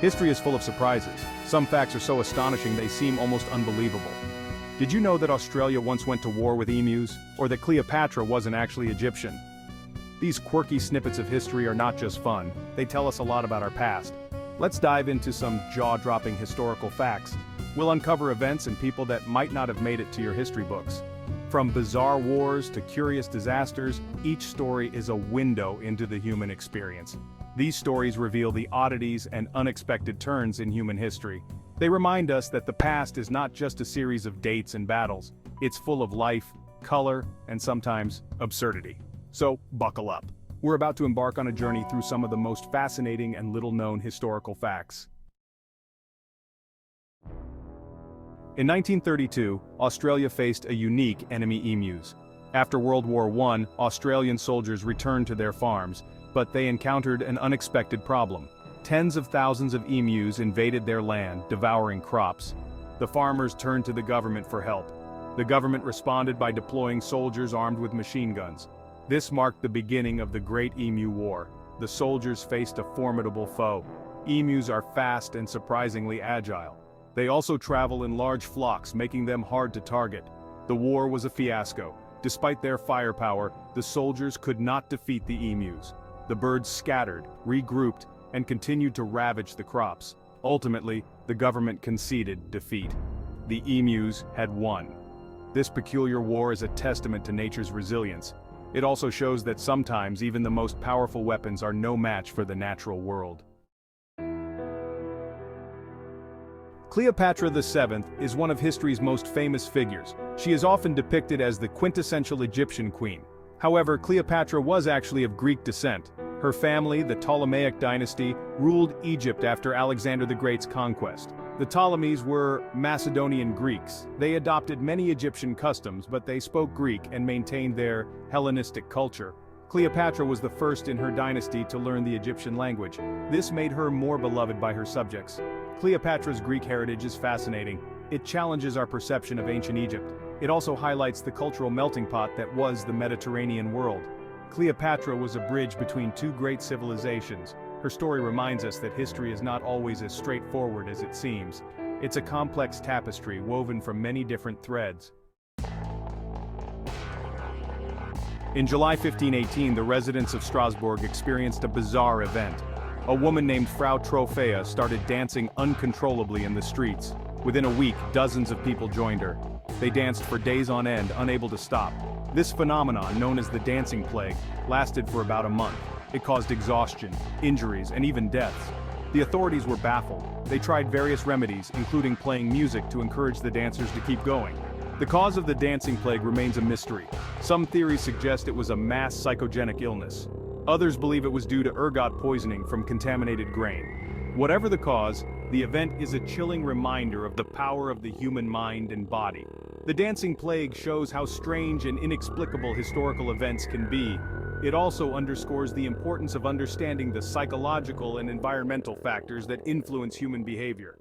History is full of surprises. Some facts are so astonishing they seem almost unbelievable. Did you know that Australia once went to war with emus, or that Cleopatra wasn't actually Egyptian? These quirky snippets of history are not just fun, they tell us a lot about our past. Let's dive into some jaw-dropping historical facts. We'll uncover events and people that might not have made it to your history books. From bizarre wars to curious disasters, each story is a window into the human experience. These stories reveal the oddities and unexpected turns in human history. They remind us that the past is not just a series of dates and battles. It's full of life, color, and sometimes absurdity. So, buckle up. We're about to embark on a journey through some of the most fascinating and little-known historical facts. In 1932, Australia faced a unique enemy: emus. After World War I, Australian soldiers returned to their farms, but they encountered an unexpected problem. Tens of thousands of emus invaded their land, devouring crops. The farmers turned to the government for help. The government responded by deploying soldiers armed with machine guns. This marked the beginning of the Great Emu War. The soldiers faced a formidable foe. Emus are fast and surprisingly agile. They also travel in large flocks, making them hard to target. The war was a fiasco. Despite their firepower, the soldiers could not defeat the emus. The birds scattered, regrouped, and continued to ravage the crops. Ultimately, the government conceded defeat. The emus had won. This peculiar war is a testament to nature's resilience. It also shows that sometimes even the most powerful weapons are no match for the natural world. Cleopatra VII is one of history's most famous figures. She is often depicted as the quintessential Egyptian queen. However, Cleopatra was actually of Greek descent. Her family, the Ptolemaic dynasty, ruled Egypt after Alexander the Great's conquest. The Ptolemies were Macedonian Greeks. They adopted many Egyptian customs, but they spoke Greek and maintained their Hellenistic culture. Cleopatra was the first in her dynasty to learn the Egyptian language. This made her more beloved by her subjects. Cleopatra's Greek heritage is fascinating. It challenges our perception of ancient Egypt. It also highlights the cultural melting pot that was the Mediterranean world. Cleopatra was a bridge between two great civilizations. Her story reminds us that history is not always as straightforward as it seems. It's a complex tapestry woven from many different threads. In July 1518, the residents of Strasbourg experienced a bizarre event. A woman named Frau Trophea started dancing uncontrollably in the streets. Within a week, dozens of people joined her. They danced for days on end, unable to stop. This phenomenon, known as the dancing plague, lasted for about a month. It caused exhaustion, injuries, and even deaths. The authorities were baffled. They tried various remedies, including playing music to encourage the dancers to keep going. The cause of the dancing plague remains a mystery. Some theories suggest it was a mass psychogenic illness. Others believe it was due to ergot poisoning from contaminated grain. Whatever the cause, the event is a chilling reminder of the power of the human mind and body. The dancing plague shows how strange and inexplicable historical events can be. It also underscores the importance of understanding the psychological and environmental factors that influence human behavior.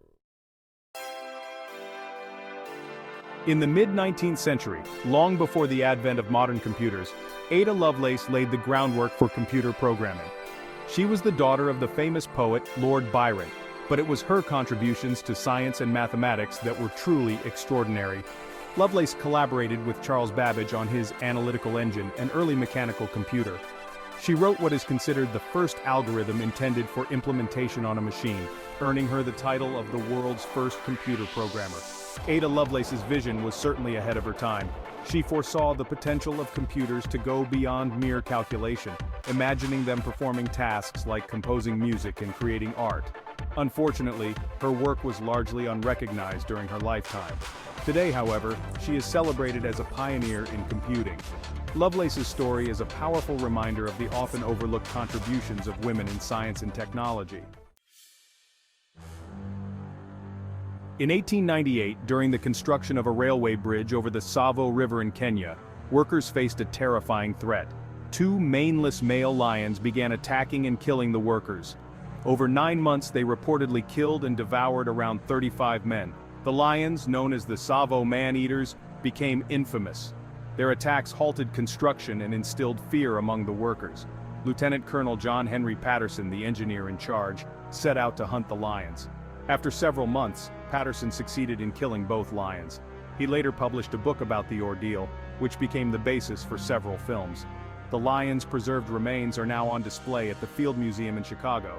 In the mid-19th century, long before the advent of modern computers, Ada Lovelace laid the groundwork for computer programming. She was the daughter of the famous poet Lord Byron, but it was her contributions to science and mathematics that were truly extraordinary. Lovelace collaborated with Charles Babbage on his analytical engine, an early mechanical computer. She wrote what is considered the first algorithm intended for implementation on a machine, earning her the title of the world's first computer programmer. Ada Lovelace's vision was certainly ahead of her time. She foresaw the potential of computers to go beyond mere calculation, imagining them performing tasks like composing music and creating art. Unfortunately, her work was largely unrecognized during her lifetime. Today, however, she is celebrated as a pioneer in computing. Lovelace's story is a powerful reminder of the often overlooked contributions of women in science and technology. In 1898, during the construction of a railway bridge over the Tsavo River in Kenya, workers faced a terrifying threat. Two maneless male lions began attacking and killing the workers. Over 9 months, they reportedly killed and devoured around 35 men. The lions, known as the Tsavo man-eaters, became infamous. Their attacks halted construction and instilled fear among the workers. Lieutenant Colonel John Henry Patterson, the engineer in charge, set out to hunt the lions. After several months, Patterson succeeded in killing both lions. He later published a book about the ordeal, which became the basis for several films. The lions' preserved remains are now on display at the Field Museum in Chicago.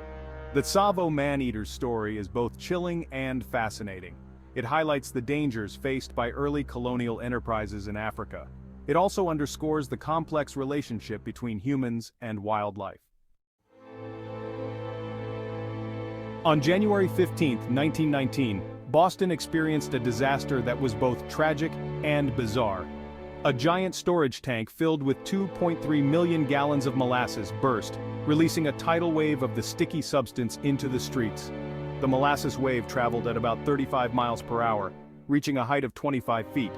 The Tsavo man-eater's story is both chilling and fascinating. It highlights the dangers faced by early colonial enterprises in Africa. It also underscores the complex relationship between humans and wildlife. On January 15, 1919, Boston experienced a disaster that was both tragic and bizarre. A giant storage tank filled with 2.3 million gallons of molasses burst, releasing a tidal wave of the sticky substance into the streets. The molasses wave traveled at about 35 miles per hour, reaching a height of 25 feet.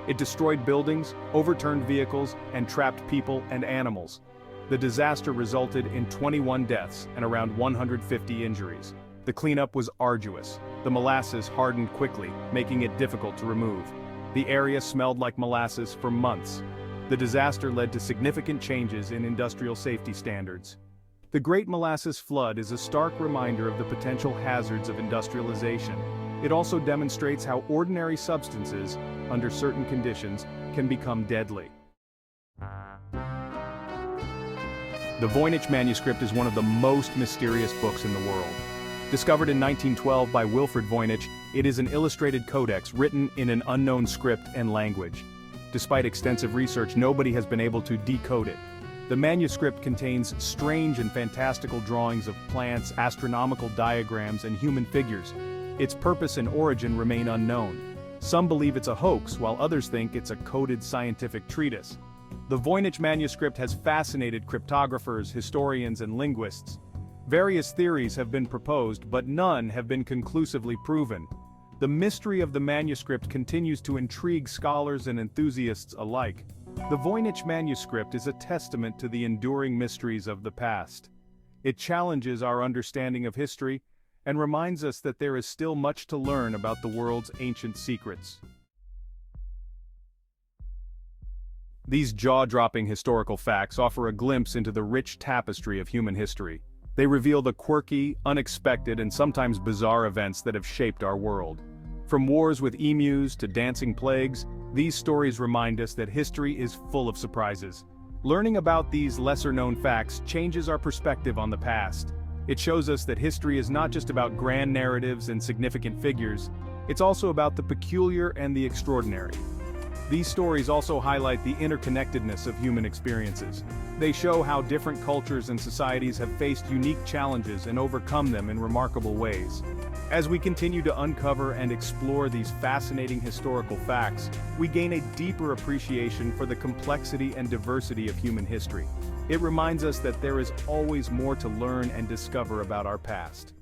It destroyed buildings, overturned vehicles, and trapped people and animals. The disaster resulted in 21 deaths and around 150 injuries. The cleanup was arduous. The molasses hardened quickly, making it difficult to remove. The area smelled like molasses for months. The disaster led to significant changes in industrial safety standards. The Great Molasses Flood is a stark reminder of the potential hazards of industrialization. It also demonstrates how ordinary substances, under certain conditions, can become deadly. The Voynich manuscript is one of the most mysterious books in the world. Discovered in 1912 by Wilfrid Voynich, it is an illustrated codex written in an unknown script and language. Despite extensive research, nobody has been able to decode it. The manuscript contains strange and fantastical drawings of plants, astronomical diagrams, and human figures. Its purpose and origin remain unknown. Some believe it's a hoax, while others think it's a coded scientific treatise. The Voynich manuscript has fascinated cryptographers, historians, and linguists. Various theories have been proposed, but none have been conclusively proven. The mystery of the manuscript continues to intrigue scholars and enthusiasts alike. The Voynich manuscript is a testament to the enduring mysteries of the past. It challenges our understanding of history and reminds us that there is still much to learn about the world's ancient secrets. These jaw-dropping historical facts offer a glimpse into the rich tapestry of human history. They reveal the quirky, unexpected, and sometimes bizarre events that have shaped our world. From wars with emus to dancing plagues, these stories remind us that history is full of surprises. Learning about these lesser-known facts changes our perspective on the past. It shows us that history is not just about grand narratives and significant figures, it's also about the peculiar and the extraordinary. These stories also highlight the interconnectedness of human experiences. They show how different cultures and societies have faced unique challenges and overcome them in remarkable ways. As we continue to uncover and explore these fascinating historical facts, we gain a deeper appreciation for the complexity and diversity of human history. It reminds us that there is always more to learn and discover about our past.